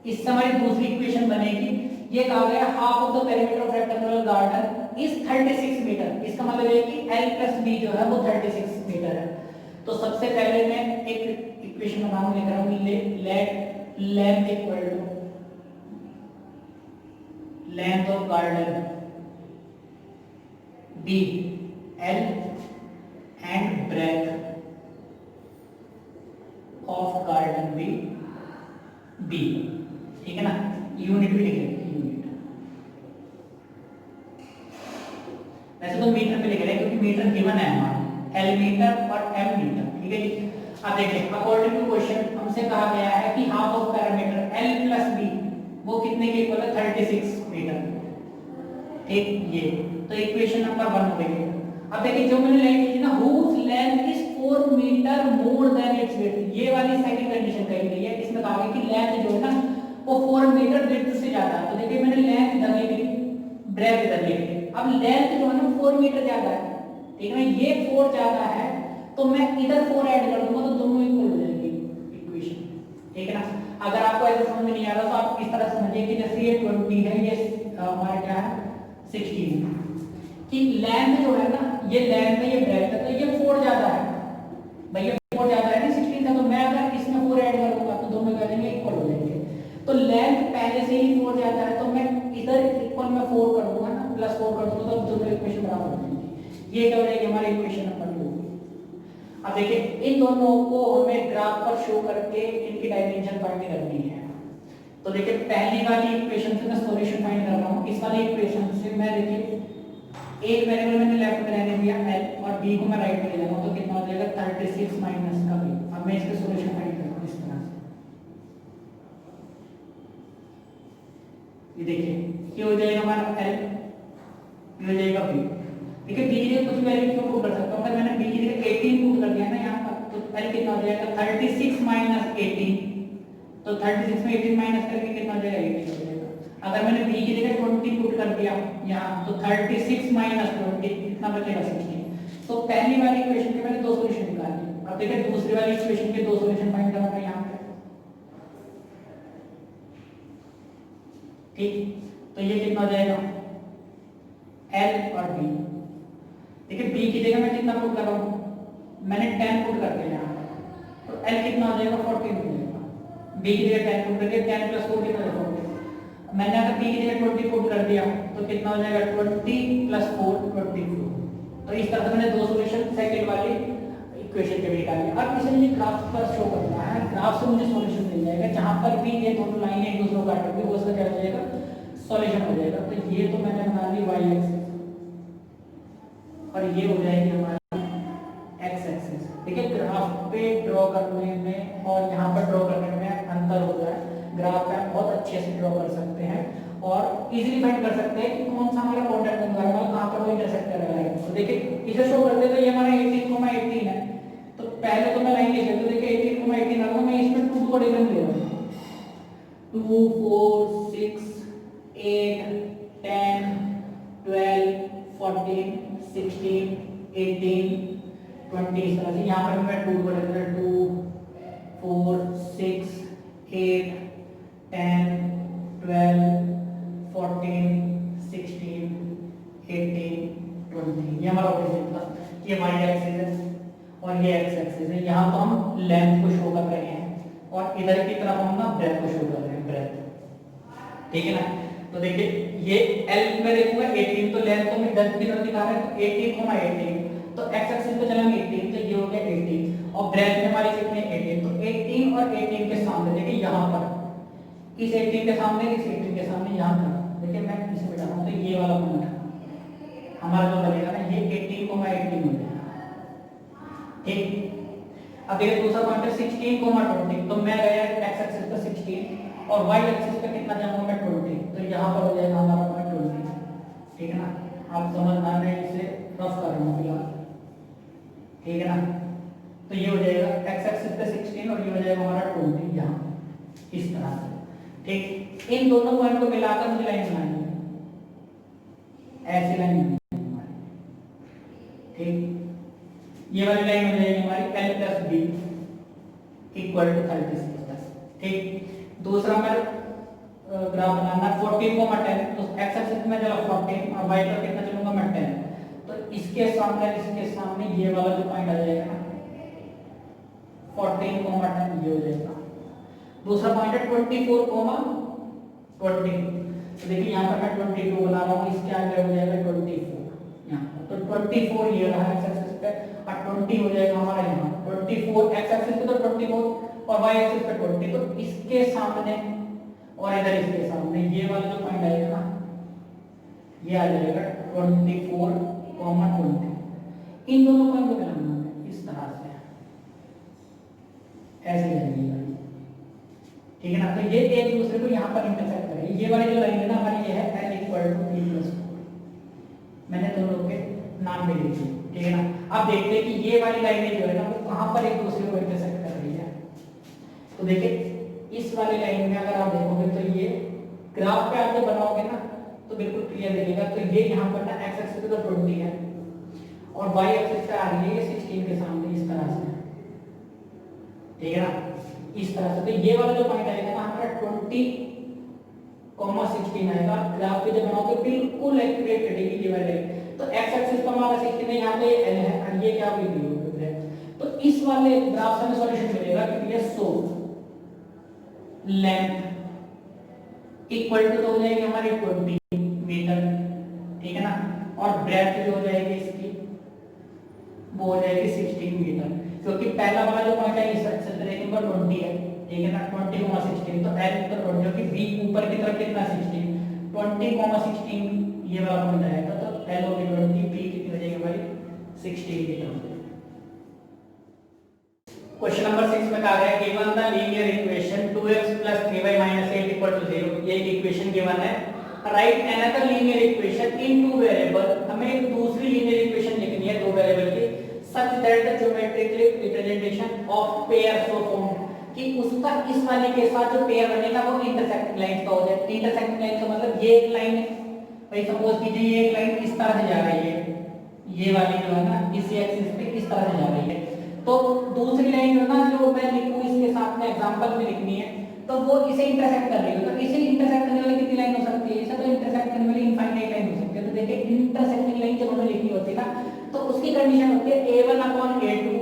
इससे हमारी दूसरी इक्वेशन बनेगी, ये कहा गया half of the perimeter of rectangular garden is 36 metre. इसका मतलब है कि l + b जो है वो 36 मीटर है। तो सबसे पहले मैं एक इक्वेशन का नाम लिख रहा हूं, let length equal to length of garden b l and breadth of garden b, ठीक है ना। यूनिट भी लिख लेंगे, यूनिट वैसे तो मीटर पे लिख रहे हैं क्योंकि मीटर गिवन है हमारा, एल मीटर और एम मीटर, ठीक है जी। अब देखिए अकॉर्डिंग टू क्वेश्चन हमसे कहा गया है कि half of parameter L + b वो कितने के इक्वल है 36 मीटर, ठीक। ये तो इक्वेशन नंबर 1 हो गई। अब देखिए जो मैंने लाइन लिखी ना whose length is 4 meter more than its width, ये वाली सेकंड कंडीशन कही गई है। इसमें कहा गया कि लेंथ जो है ना वो 4 मीटर विड्थ से ज्यादा है। तो देखिए मैंने लेंथ इधर लिख ली, ब्रेथ इधर लिख ली। अब लेंथ जो है ना 4 मीटर ज्यादा है, ठीक है ना, ये 4 ज्यादा है, तो मैं इधर 4 ऐड कर दूंगा तो दोनों इक्वल हो जाएंगे इक्वेशन, 16 कि लेंथ जो है ना, ये लेंथ है, ये ब्रेड्थ है, तो ये 4 ज्यादा है भैया, 4 ज्यादा है ना 16 का, तो मैं अगर इसमें 4 ऐड करूंगा तो दोनों क्या हो जाएंगे, इक्वल हो जाएंगे। तो लेंथ पहले से ही 4 ज्यादा है, तो मैं इधर इक्वल में 4 कर दूंगा ना, +4 कर दूंगा, तो दोनों इक्वेशन बराबर हो जाएंगी। ये क्या हो जाएगी हमारी इक्वेशन नंबर 2। अब देखिए इन दोनों को हमें ग्राफ पर शो करके इनकी डायमेंशन फाइंड करनी है। तो देखिए पहली वाली इक्वेशन से मैं सॉल्यूशन फाइंड कर रहा हूं। इस वाली इक्वेशन से मैं देखिए एक वेरिएबल मैंने लेफ्ट में रहने दिया l और b को मैं राइट में ले जाऊंगा, तो कितना हो जाएगा 36 माइनस का b। अब मैं इसका सॉल्यूशन फाइंड करूंगा इस तरह से, ये देखिए ये हो जाएगा हमारा l, ये हो जाएगा b। देखिए b की जगह कुछ वैल्यू क्यों पुट कर सकता हूं, अगर मैंने b की जगह 18 पुट कर दिया ना यहां पर, तो l कितना हो जाएगा 36 माइनस 18, तो 36 में 18 माइनस करके कितना हो जाएगा 18 हो जाएगा। अगर मैंने b की जगह 20 पुट कर दिया यहाँ, तो 36 माइनस 20 कितना बचेगा 16। तो पहली वाली इक्वेशन के मैंने दो सॉल्यूशन निकाले। अब देखिए दूसरी वाली इक्वेशन के दो सॉल्यूशन फाइंड करूंगा यहाँ पे, ठीक। तो ये कितना हो जाएगा l और b। देखिए b की जगह मैं कितना पुट कर रहा हूँ, मैंने 10 पुट कर दिया यहाँ, तो l कितना हो जाएगा 14 हो जाएगा। b की जगह 10 पुट कर दिया, 10 + 4 कितना हो जाएगा 40। मैंने अगर b की जगह 20 पुट कर दिया तो कितना हो जाएगा 20 + 4 24। तो इस तरह से मैंने दो सॉल्यूशन सेकंड वाली इक्वेशन के भी निकाले। अब इसे मुझे ग्राफ पर शो करना है, ग्राफ से मुझे सॉल्यूशन मिल जाएगा, जहां पर भी ये दोनों लाइनें एक दूसरे को काट रही है वो उसका क्या हो जाएगा सॉल्यूशन हो जाएगा। तो ये तो मैंने बना ली y एक्सिस और ये हो जाएगी हमारी x एक्सिस। देखिए ग्राफ पे ड्रॉ करने में और यहाँ पर ड्रॉ करने में अंतर होता है। ग्राफ पे आप बहुत अच्छे से ड्रॉ कर सकते हैं और इजीली फाइंड कर सकते हैं कि कौन सा हमारा कॉन्टैक्ट बिंदु है, मतलब कहां पर वो इंटरसेक्ट कर रहा है। तो देखिए इसे शो करते तो ये हमारा 18,18 है, तो पहले तो मैं लाइन लिख लेता हूं। देखिए 18,18 आ रहा है, मैं इसमें 2 को डिफरेंस ले रहा हूं, 2 4 6 8 10 12 14 16 18 20 इस तरह से। यहाँ पर मैं 2 को लेता हूं, 2 4 6 8 10 12 14 16 18 20। ये हमारा ओरिजिन था, ये y एक्सिस है और ये x एक्सिस है। यहाँ तो हम लेंथ को शो कर रहे हैं और इधर की तरफ हम ना ब्रेथ को शो कर रहे हैं, ब्रेथ, ठीक है ना। तो देखिए ये l में देखूंगा 18, तो लेंथ को मैं इधर की तरफ दिखा रहा है, तो 18,18 तो x एक्सिस पे चलेंगे 18, तो ये हो गया 18 और ब्रेथ में हमारी कितने 18, तो 18 और 18 के सामने देखिए यहाँ पर इस 18 के सामने, इस 18 के सामने यहाँ पर देखिए मैं इसे बिठा रहा हूँ, तो ये वाला पॉइंट हमारा जो बनेगा ना ये 18,18 हो जाएगा, ठीक। अब देखिए दूसरा पॉइंट है 16,20, तो मैं गया x एक्सिस पे 16 और y एक्सिस पे कितना जाऊंगा मैं 20, तो यहाँ पर हो जाएगा हमारा पॉइंट 20, ठीक है ना। आप समझना, मैं इसे रफ कर रहा हूँ फिलहाल, ठीक है ना। तो ये हो जाएगा x एक्सिस पे 16 और ये हो जाएगा हमारा 20 यहाँ इस तरह से, ठीक। इन दोनों पॉइंट को मिलाकर मुझे लाइन बनानी है, ऐसी लाइन बनानी है, ठीक। ये वाली लाइन हो जाएगी हमारी l + b = 36, ठीक। दूसरा मैं ग्राफ बनाना 14,10, तो x एक्सिस में चला 14 और y पर कितना चलूंगा मैं 10, तो इसके सामने ये वाला जो पॉइंट आ जाएगा ना 14,10 ये हो जाएगा। दूसरा पॉइंट है 24,20, तो देखिए यहाँ पर मैं 22 बना रहा हूँ, इसके आगे हो जाएगा 24 यहाँ, तो 24 ये रहा x एक्सिस पे और 20 हो जाएगा हमारा यहाँ 24 x एक्सिस पे, तो 24 और y एक्सिस पे 20, तो इसके सामने और इधर इसके सामने ये वाला जो पॉइंट आएगा ना ये आ जाएगा 24,20। इन दोनों पॉइंट को मिलाना है इस तरह से, ऐसे लगेगा, ठीक है ना। तो ये एक दूसरे को यहाँ पर इंटरसेक्ट करें। ये वाली जो लाइन है ना हमारी ये है l = b + 4, मैंने दोनों के नाम भी लिखे, ठीक है ना। अब देखते हैं कि ये वाली लाइनें जो है ना वो कहाँ पर एक दूसरे को इंटरसेक्ट कर रही है। तो देखिए इस वाली लाइन में अगर आप देखोगे तो ये ग्राफ पे आप जब बनाओगे ना तो बिल्कुल क्लियर दिखेगा। तो ये यहाँ पर ना x एक्सिस पे तो 20 है और y एक्सिस पे आ रही है ये 16 के सामने इस तरह से, ठीक है ना, इस तरह से। तो ये वाला जो पॉइंट आएगा ना हमारा 20,10 16 आएगा। ग्राफ पे जब बनाओगे बिल्कुल एक्यूरेट कटेगी ये वाली। तो एक्स एक्सिस पर हमारा 16 है, यहाँ पे एल है और ये क्या भी है। तो इस वाले ग्राफ से हमें सॉल्यूशन मिलेगा कि ये सो लेंथ इक्वल टू तो हो जाएगी हमारी 20 मीटर, ठीक है ना, और ब्रेड्थ जो हो जाएगी इसकी वो हो जाएगी 16 मीटर, क्योंकि पहला वाला जो पॉइंट है इस एक्सेलरेशन पर 20 है, ठीक है ना, 20,16 तो एल तो जो कि v ऊपर की तरफ कितना 16, 20,16 ये वाला पॉइंट आएगा। तो एल होगी 20, v कितनी हो जाएगी हमारी 16 मीटर। क्वेश्चन नंबर 6 में कहा गया है given the linear equation 2x + 3y - 8 = 0। ये एक इक्वेशन गिवन है। Right another linear equation in two variable, हमें एक दूसरी लीनियर इक्वेशन लिखनी है दो वेरिएबल की, such that the geometrically representation of pair so form, कि उसका इस वाले के साथ जो पेयर बनेगा वो इंटरसेक्टिंग लाइन का हो जाए। इंटरसेक्टिंग लाइन का मतलब ये एक लाइन है भाई, सपोज कीजिए ये एक लाइन इस तरह से जा रही है, ये वाली जो है ना इसी एक्सिस पे इस तरह से जा रही है, तो दूसरी लाइन जो ना जो मैं लिखूं इसके साथ में एग्जांपल में लिखनी है, तो वो इसे इंटरसेक्ट कर रही है। तो इसे इंटरसेक्ट करने वाली कितनी लाइन हो सकती है, इसे तो इंटरसेक्ट करने वाली इनफाइनाइट लाइन हो सकती है। तो देखिए इंटरसेक्टिंग लाइन जब हमें लिखनी होती है ना, तो उसकी कंडीशन होती है a1/a2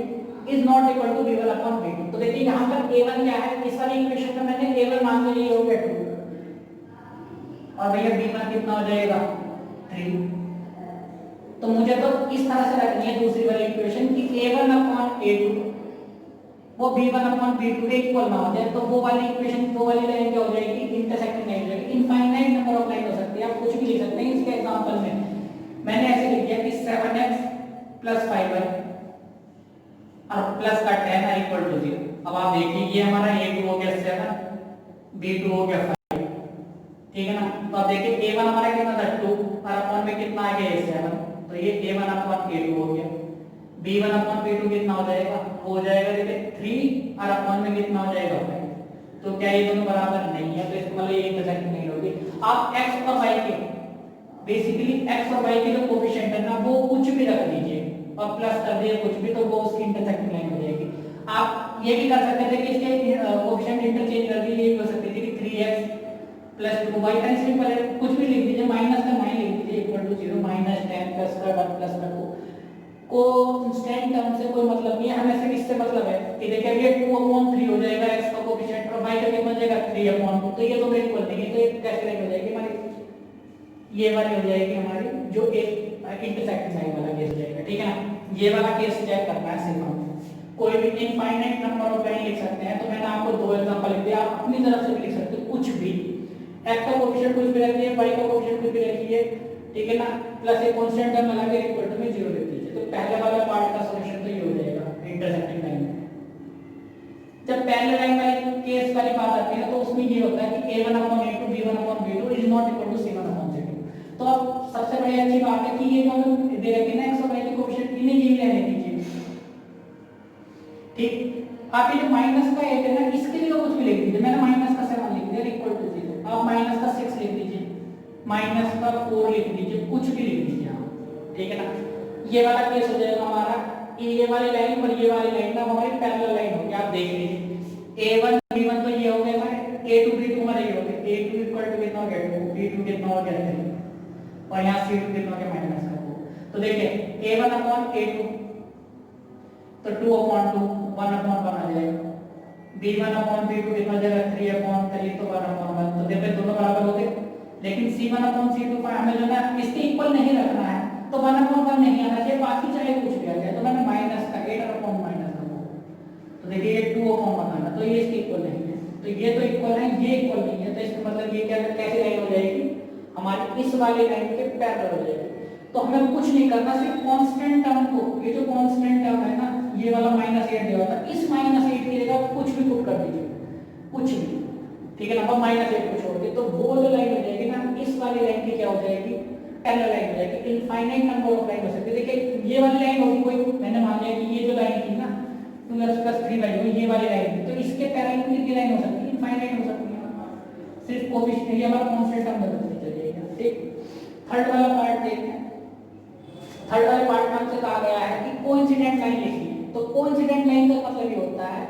is not equal to b1/b2। तो देखिए यहाँ पर a1 क्या है, इस वाली इक्वेशन में मैंने a1 मान लिया, ये हो गया 2, और भैया b1 कितना हो जाएगा 3। तो मुझे तो इस तरह से रखनी है दूसरी वाली इक्वेशन कि a1/a2 वो b1/b2 के इक्वल ना हो जाए। तो वो वाली इक्वेशन वो वाली लाइन क्या हो जाएगी, इंटरसेक्टिंग लाइन हो जाएगी। इनफाइनाइट नंबर ऑफ लाइन हो सकती है, आप कुछ भी लिख सकते हैं। इसके एग्जांपल में मैंने ऐसे लिख दिया कि 7x + 5y और प्लस का 10 इक्वल टू 0। अब आप देखिए ये हमारा a2 हो गया 7, b2 हो गया 5, ठीक है ना। तो आप देखिए a1 हमारा कितना था 2 और अपॉन में कितना आ गया 7, तो ये a1/a2 हो गया। b1/b2 कितना हो जाएगा, हो जाएगा देखिए 3 और अपॉन में कितना हो जाएगा 5। तो क्या ये दोनों बराबर नहीं है, तो इसका मतलब ये इंटरसेक्ट नहीं होगी। आप x और y के बेसिकली x और y के जो कोएफिशिएंट है ना वो कुछ भी रख दीजिए और प्लस कर दिए कुछ भी, तो वो उसकी इंटरसेक्टिंग लाइन हो जाएगी। आप ये भी कर सकते थे कि इसके कोएफिशिएंट इंटरचेंज कर दिए, ये भी हो सकती थी कि 3x + 2y, ऐसे सिंपल है, कुछ भी लिख दीजिए, माइनस का माइन लिख दीजिए इक्वल टू 0, -10 प्लस का 1 प्लस का 2। कांस्टेंट टर्म से कोई मतलब नहीं है, हमें सिर्फ इससे मतलब है कि देखिए ये 2/3 हो जाएगा x का कोएफिशिएंट और y का कितना हो जाएगा 3/2। तो ये तो बिल्कुल नहीं है, तो ये कैसे लाइन हो जाएगी हमारी, ये वाली हो जाएगी हमारी जो एक इंटरसेक्टिंग लाइन वाला केस हो जाएगा, ठीक है ना। ये वाला केस चेक करना है सिर्फ हम, कोई भी इनफाइनाइट नंबर ऑफ लाइन लिख सकते हैं। तो मैंने आपको दो एग्जांपल लिख दिया, आप अपनी तरफ से भी लिख सकते हो कुछ भी, x का कोएफिशिएंट कुछ भी रखिए, y का कोएफिशिएंट कुछ भी रखिए, ठीक है ना, प्लस एक कांस्टेंट टर्म लगा के इक्वल टू में 0 लिख दीजिए। तो पहले वाला पार्ट का सॉल्यूशन तो ये हो जाएगा इंटरसेक्टिंग लाइन। जब पहले लाइन वाली केस वाली बात आती है तो उसमें ये होता है कि a1/a2 b1/b2 is not equal to c1/c2। तो अब सबसे बड़ी अच्छी बात है कि ये जो दे रखे ना x और y के कोएफिशिएंट इन्हें ये लेने दीजिए, ठीक। आप ये जो माइनस का 8 है ना इसके लिए कुछ भी लिख दीजिए, मैंने माइनस का 7 लिख दिया इक्वल टू 0। आप माइनस का 6 लिख दीजिए, माइनस का 4 लिख दीजिए, कुछ भी लिख दीजिए आप, ठीक है ना। ये वाला केस हो जाएगा हमारा, ये वाली लाइन और ये वाली लाइन ना हमारी पैरेलल लाइन होगी। आप देख लीजिए a1 b1 तो ये हो गया हमारे, a2 b2 हमारे ये हो गए, a2 इक्वल टू कितना हो गया 2, b2 कितना हो गया 3 और यहाँ c2 कितना हो गया -का 2। तो देखिए a1/a2 तो 2/2 1/1 आ जाएगा, b1/b2 कितना हो जाएगा 3/3 तो 1/1। तो देखिए दोनों बराबर हो गए, लेकिन c1/c2 पर हमें जो ना इसके इक्वल नहीं रखना है, तो 1/1 नहीं आना चाहिए, बाकी चाहे कुछ भी आ जाए। तो मैंने माइनस का 8/-, तो देखिए ये 2/1 आना, तो ये इसके इक्वल नहीं है, तो ये तो इक्वल है, ये इक्वल नहीं है। तो इसका मतलब ये क्या कैसी लाइन हो जाएगी हमारी, इस वाली लाइन के पैरेलल हो जाएगी। तो हमें कुछ नहीं करना, सिर्फ कांस्टेंट टर्म को, ये जो कांस्टेंट टर्म है ना ये वाला -8 दिया होता है, इस -8 की जगह कुछ भी पुट कर दीजिए, कुछ भी, ठीक है ना। अब -8 को छोड़ के तो वो जो लाइन हो जाएगी ना इस वाली लाइन की क्या हो जाएगी, पैरेलल लाइन हो जाएगी। इनफाइनाइट नंबर ऑफ लाइन हो सकती है। देखिए ये वाली लाइन होगी कोई, मैंने मान लिया कि ये जो लाइन थी ना 2x + 3y ये वाली लाइन थी, तो इसके पैरेलल कितनी लाइन हो सकती है, इनफाइनाइट हो सकती है। सिर्फ कोएफिशिएंट ये हमारा कांस्टेंट टर्म बदलते चलेगा, ठीक। थर्ड वाला पार्ट देखते हैं। थर्ड वाले पार्ट में हमसे कहा गया है कि कोइंसिडेंट लाइन लिखिए। तो कोइंसिडेंट लाइन का मतलब ये होता है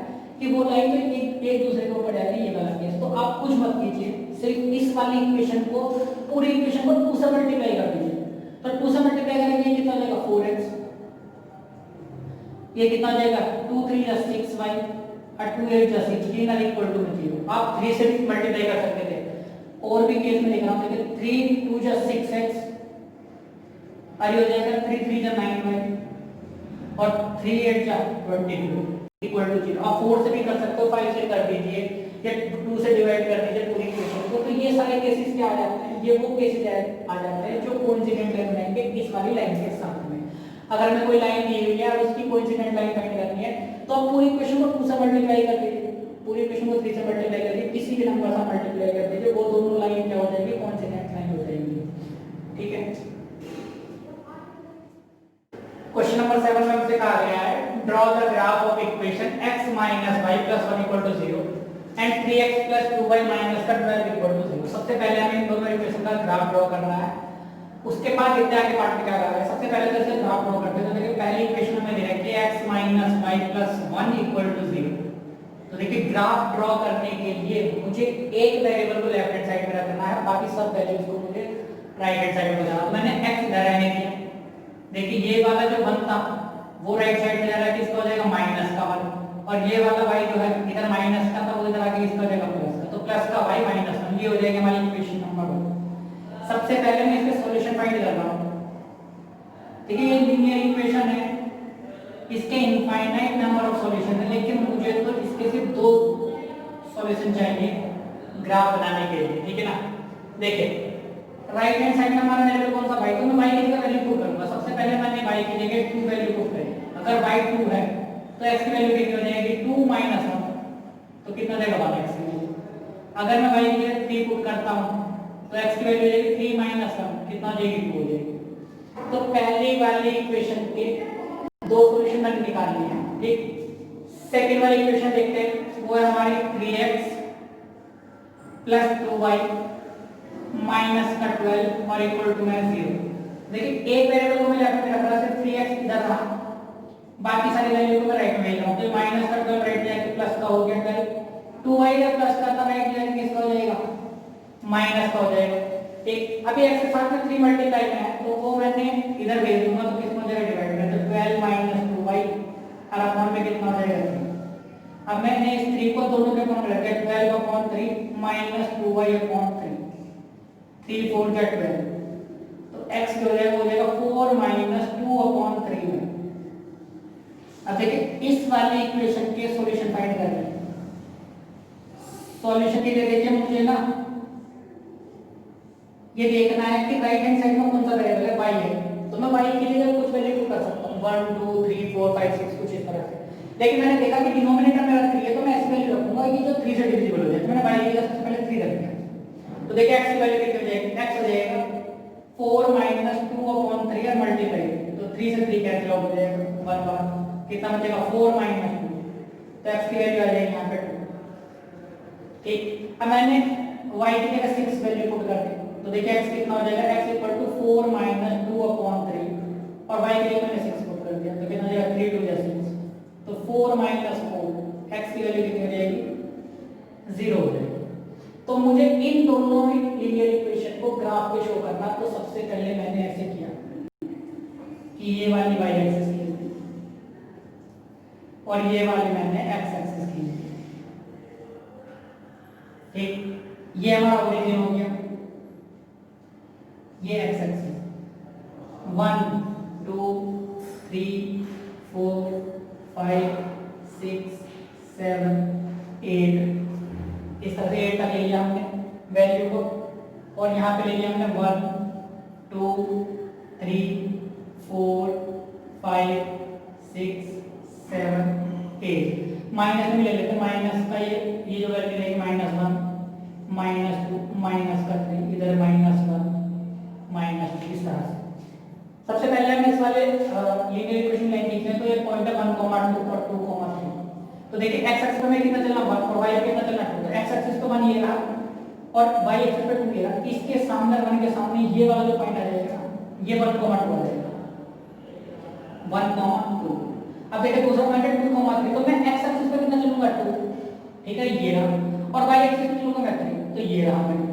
कि वो लाइन तो एक एक दूसरे के ऊपर जाती है, ये वाला केस। तो आप कुछ मत कीजिए, सिर्फ इस वाली इक्वेशन को, पूरी इक्वेशन को 2 से मल्टीप्लाई कर दीजिए। तो 2 से मल्टीप्लाई करेंगे ये कितना हो जाएगा 4x, ये कितना हो जाएगा 2 3 जा 6y और 2 8 जा 16 और इक्वल टू 0। आप 3 से मल्टीप्लाई कर सकते थे। और भी केस में लिख रहा हूं, देखिए 3 2 जा 6x और ये हो जाएगा 3 3 जा 9y और 3 8 जा 22 इक्वल टू 0। आप 4 से भी कर सकते हो, 5 से कर दीजिए या 2 से डिवाइड कर दीजिए पूरी इक्वेशन को। तो ये सारे केसेस क्या आ जाते हैं, ये वो केसेस आ जाते हैं जो कोइंसिडेंट लाइन बनाएंगे इस वाली लाइन के साथ में। अगर हमें कोई लाइन दी हुई है और उसकी कोइंसिडेंट लाइन फाइंड करनी है तो आप पूरी इक्वेशन को 2 से मल्टीप्लाई कर दीजिए, पूरी इक्वेशन को 3 से मल्टीप्लाई कर दीजिए, किसी भी नंबर से मल्टीप्लाई कर दीजिए, वो दोनों लाइन क्या हो जाएगी, कोइंसिडेंट लाइन हो जाएगी। ठीक है। क्वेश्चन नंबर 7 में हमसे कहा गया है draw the graph of equation x - y + 1 = 0 and 3x + 2y - 12 = 0। सबसे पहले हमें इन दोनों इक्वेशन का ग्राफ ड्रॉ करना है। उसके बाद इतना के पार्ट में क्या करा है, सबसे पहले तो इसे ग्राफ ड्रॉ करते हैं। तो देखिए पहली इक्वेशन में दे रखी है x - y + 1 = 0। तो देखिए ग्राफ ड्रॉ करने के लिए मुझे एक वेरिएबल को लेफ्ट हैंड साइड में रखना है, बाकी सब वैल्यूज को मुझे राइट हैंड साइड में रखना है। मैंने x इधर रहने दिया, देखिए ये वाला जो 1 था वो राइट साइड में जा रहा है, किसका हो जाएगा माइनस का 1, और ये वाला y जो है इधर माइनस का था वो इधर आके किसका हो जाएगा प्लस का। तो प्लस का y -1, ये हो जाएगी हमारी इक्वेशन नंबर 1। सबसे पहले मैं इसके सॉल्यूशन फाइंड कर रहा हूं। देखिए ये लीनियर इक्वेशन है, इसके इनफाइनाइट नंबर ऑफ सॉल्यूशन है, लेकिन मुझे तो इसके सिर्फ 2 सॉल्यूशन चाहिए ग्राफ बनाने के लिए। ठीक है ना। देखिए राइट हैंड साइड में हमारा वेरिएबल कौन सा y, तो मैं y की जगह वैल्यू पुट करूंगा। सबसे पहले मैंने y की जगह 2 वैल्यू पुट करी। अगर y 2 है तो x की वैल्यू कितनी हो जाएगी 2 - 1, तो कितना देगा 1x की वैल्यू। अगर मैं y की जगह 3 पुट करता हूं तो x की वैल्यू हो जाएगी 3 - 1, कितना हो जाएगी 2 हो जाएगी। तो पहली वाली इक्वेशन के 2 सॉल्यूशन मैंने निकाल लिए हैं। ठीक। सेकंड वाली इक्वेशन देखते हैं, वो है हमारी 3x + 2y -12 और इक्वल टू 0। देखिए एक वेरिएबल को मैं लेफ्ट में रख रहा, सिर्फ 3x इधर रहा, बाकी सारी वैल्यू को मैं राइट में भेज रहा हूं। तो -12 राइट जाके प्लस का हो गया 12, 2y इधर प्लस का था, राइट जाके किसका हो जाएगा माइनस का हो जाएगा। ठीक। अभी x के साथ में 3 मल्टीप्लाई में है तो वो मैंने इधर भेज दूंगा, तो किसमें हो जाएगा डिवाइड में, तो 12 - 2y और अपॉन में कितना हो जाएगा 3। अब मैंने इस 3 को दोनों के अपॉन रख दिया, 12/3 - 2y/3, 3 4 जा 12, तो x जो है वो हो जाएगा 4 - 2/3 में। अब देखिए इस वाली इक्वेशन के सॉल्यूशन फाइंड करने हैं। सॉल्यूशन के लिए देखिए मुझे ना ये देखना है कि राइट हैंड साइड में कौन सा वेरिएबल है, y है। तो मैं y के लिए कुछ वैल्यू पुट कर सकता हूं 1 2 3 4 5 6 कुछ इस तरह से। लेकिन मैंने देखा कि डिनोमिनेटर में रख है तो मैं ऐसी वैल्यू रखूंगा कि जो 3 से डिविजिबल हो जाए। तो मैंने y की जगह सबसे पहले 3 रख दिया। तो देखिए x की वैल्यू कितनी हो जाएगी, x हो जाएगा 4 - 2/3 और मल्टीप्लाई, तो 3 से 3 कैंसिल आउट हो जाएगा 1 बार, कितना बचेगा 4 - 2, तो x की वैल्यू आ जाएगी यहां पे 2। ठीक। अब मैंने y की जगह 6 वैल्यू पुट कर दी, तो देखिए x कितना हो जाएगा, x 4 - 2/3 और y की जगह मैंने 6 पुट कर दिया, तो कितना हो जाएगा 3 2 जा 6, तो 4 - 4, x की वैल्यू कितनी हो जाएगी 0 हो जाएगी। तो मुझे इन दोनों लीनियर इक्वेशन को ग्राफ पे शो करना, तो सबसे पहले मैंने ऐसे किया कि ये वाली y एक्सिस की और ये वाली मैंने x एक्सिस की। ठीक। ये हमारा ओरिजिन हो गया, ये x एक्सिस 1 2 3 4 5 6 7 8, इस तरह से 8 तक ले लिया हमने वैल्यू को, और यहाँ पे ले लिया हमने 1 2 3 4 5 6 7 8। माइनस में ले लेते हैं, माइनस का ये जो वैल्यू रहेगी -1 -2 -3, इधर -1 -2, इस तरह से। सबसे पहले हम इस वाले लीनियर इक्वेशन लाइन लिखते हैं, तो ये पॉइंट है 1, 2 और 2, 3। तो देखिए x एक्सिस पे कितना चलना 1 और y पे कितना चलना 2, तो x एक्सिस तो 1 ये रहा और y एक्सिस पे 2 ये रहा। इसके सामने 1 के सामने ये वाला जो पॉइंट आ जाएगा ये 1, 2 आ जाएगा 1, 2। अब देखिए दूसरा पॉइंट है 2, 3, तो मैं x एक्सिस पे कितना चलूंगा 2 ठीक है, ये रहा। और y एक्सिस पे चलो मैं 3, तो ये रहा मेरा।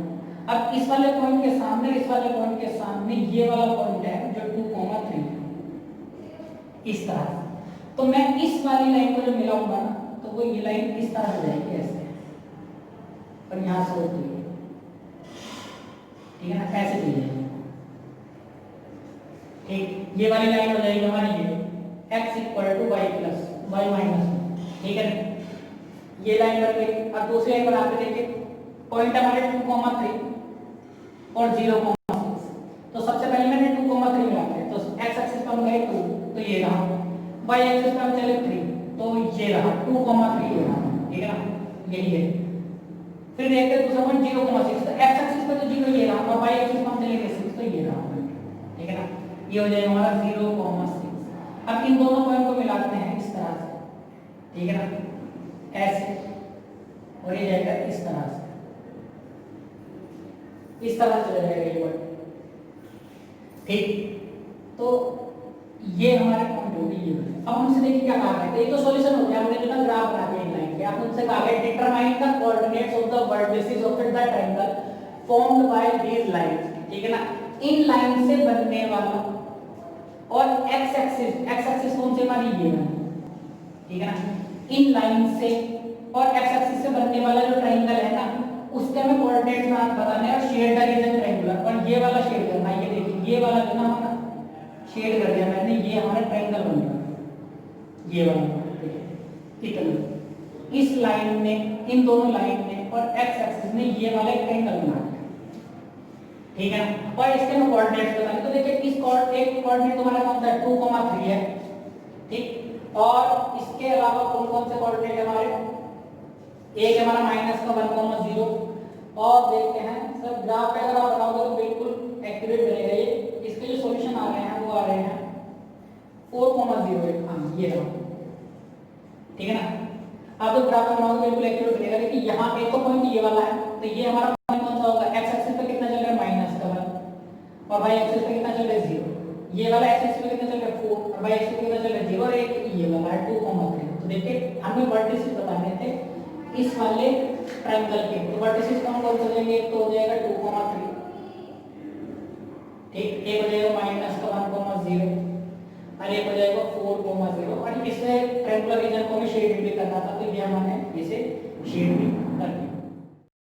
अब इस वाले पॉइंट के सामने, इस वाले पॉइंट के सामने ये वाला पॉइंट है जो 2,3 है, इस तरह से। तो मैं इस वाली लाइन को जब मिलाऊंगा ना, तो वो ये लाइन इस तरह हो जाएगी ऐसे, और यहां से होती है, ठीक है ना, ऐसे चली जाएगी। ठीक, ये वाली लाइन हो जाएगी हमारी ये x equal to y plus y minus, ठीक है ना, ये लाइन बन गई। अब दूसरी लाइन बना के देखिए, पॉइंट हमारे 2,3 और 0,6। तो सबसे पहले मैंने 2,3 मिला दिया, तो x एक्सिस पर हम गए 2, तो ये रहा। y एक्सिस पर हम चले 3, तो ये रहा 2,3 ये रहा, ठीक है ना, यही है। फिर देखते हैं दूसरा पॉइंट 0,6, तो x एक्सिस पर तो 0 ये रहा, और y एक्सिस पर हम चलेंगे 6, तो ये रहा, ठीक है ना, ये हो जाएगा हमारा 0,6। अब इन दोनों पॉइंट को मिलाते हैं इस तरह से, ठीक है ना, ऐसे, और ये जाएगा इस तरह से, इस तरह से जाएगा ये पॉइंट, ठीक। तो ये हमारे पॉइंट हो गए ये। अब हमसे देखिए क्या कहा गया, ये तो सॉल्यूशन हो गया, हमने जो ना ग्राफ बना दिया इन लाइन के। अब उनसे कहा गया determine the coordinates of the vertices of the triangle formed by these lines, ठीक है ना, इन लाइन से बनने वाला, और x एक्सिस कौन सी हमारी ये है, ठीक है ना, इन लाइन से और x एक्सिस से बनने वाला जो ट्रायंगल है ना, उसके हमें कोऑर्डिनेट्स बताने हैं, और शेड द रीजन ट्रायंगुलर, और ये वाला शेड करना है, ये देखिए ये वाला जो ना हमारा शेड कर दिया मैंने, ये हमारा ट्रायंगल बन रहा है, ये वाला, ठीक है, इतना इस लाइन ने, इन दोनों लाइन ने और x एक्सिस ने ये वाला एक ट्रायंगल बना दिया, ठीक है ना। और इसके मैं कोऑर्डिनेट्स बताने, तो देखिए इस एक कोऑर्डिनेट तुम्हारा कौन सा है, 2,3 है, ठीक, और इसके अलावा कौन कौन से कोऑर्डिनेट है हमारे, एक है हमारा माइनस का 1,0, और देखते हैं सर ग्राफ पे अगर आप बनाओगे तो बिल्कुल एक्यूरेट बनेगा ये। इसके जो सॉल्यूशन आ रहे हैं वो आ रहे हैं 4,0, हाँ ये रहा, ठीक है ना। आप तो ग्राफ पे बनाओगे बिल्कुल एक्यूरेट बनेगा, लेकिन यहाँ एक तो पॉइंट ये वाला है, तो ये हमारा पॉइंट कौन सा होगा, x एक्सिस पे कितना चल रहा है -1, और y एक्सिस पे कितना चल रहा है 0, ये वाला x एक्सिस पे कितना चल रहा है 4, और y एक्सिस पे कितना चल रहा है 0, और एक ये वाला है 2,3। तो देखिए हमें वर्टिसेस बताने थे इस वाले ट्रायंगल के, तो वर्टिसेस कौन कौन से हो जाएंगे, एक तो हो जाएगा 2,3, ठीक, एक हो जाएगा -1,0, और एक हो जाएगा 4,0, और इसे ट्रायंगुलर रीजन को हमें शेड भी करना था, तो ये हमने इसे शेड भी